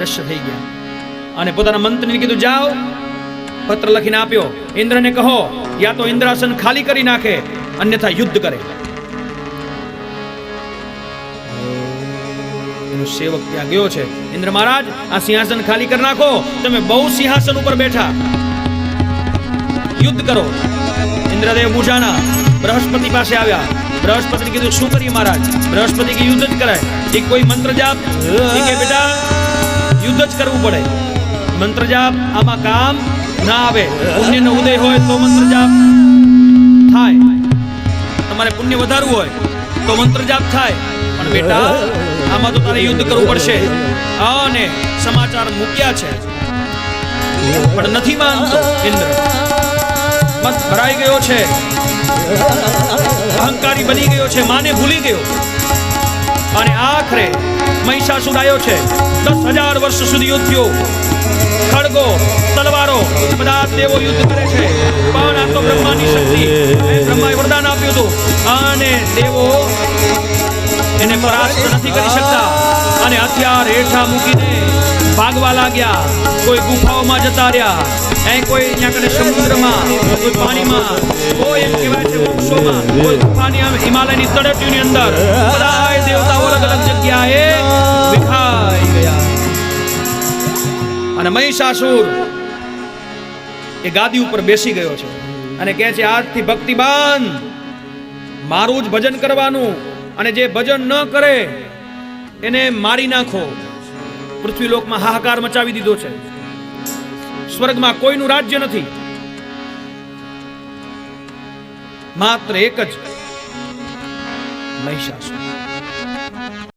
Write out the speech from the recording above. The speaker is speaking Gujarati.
દ્રશ્ય થઈ ગયા. અને પોતાના મંત્રીને કીધું, જાઓ પત્ર લખીને આપ્યો, ઇન્દ્રને કહો યા તો ઇન્દ્રાસન ખાલી કરી નાખે, અન્યથા યુદ્ધ કરે. એનો સેવક ત્યાં ગયો છે, ઇન્દ્ર મહારાજ આ સિંહાસન ખાલી કરી નાખો, તમે બહુ સિંહાસન ઉપર બેઠા, યુદ્ધ કરો. ઇન્દ્રદેવ મૂંઝાણા, બૃહસ્પતિ પાસે આવ્યા. બૃહસ્પતિને કીધું, શું કરીએ મહારાજ? બૃહસ્પતિ કે યુદ્ધ જ કરાય. એક કોઈ મંત્ર જાપ, કે બેટા યુદ્ધ જ કરવું પડે. મંત્ર જાપ આમાં કામ ના આવે. પુણ્યનો ઉદય હોય તો મંત્ર જાપ થાય, તમારે પુણ્ય વધારવું હોય તો મંત્ર જાપ થાય, પણ બેટા આમાં તો તારે યુદ્ધ કરવું પડશે. અને સમાચાર મૂક્યા છે પણ નથી માનતો. ઇન્દ્ર મત ભરાઈ ગયો છે, અહંકારી બની ગયો છે, માને ભૂલી ગયો. અને આખરે મહિષાસુર આવ્યો છે. 10,000 વર્ષ સુધી યુદ્ધ થયું, ખડગો તલવારો બધા દેવો યુદ્ધ કરે છે, પણ આ તો બ્રહ્માની શક્તિ, બ્રહ્માએ વરદાન આપ્યું હતું અને દેવો એને પરાસ્ત નથી કરી શકતા. અને હથિયાર હેઠા મૂકીને ભાગવા લાગ્યા. કોઈ ગુફાઓમાં જતા રહ્યા, કોઈ અહીંયા કને સમુદ્રમાં, કોઈ પાણીમાં, કોઈ એમ કહેવાય છે વૃક્ષોમાં, કોઈ ગુફાની હિમાલયની તળેટીની અંદર. બધા દેવતાઓ અલગ અલગ જગ્યાએ વિખાઈ ગયા. અને મહિષાસુર એ ગાદી ઉપર બેસી ગયો છે અને કહે છે, આજથી ભક્તિ બંધ, મારું જ ભજન કરવાનું, અને જે ભજન ન કરે એને મારી નાખો. પૃથ્વીલોકમાં હાહાકાર મચાવી દીધો છે. સ્વર્ગમાં કોઈનું રાજ્ય નથી, માત્ર એક જ મહિષાસુર.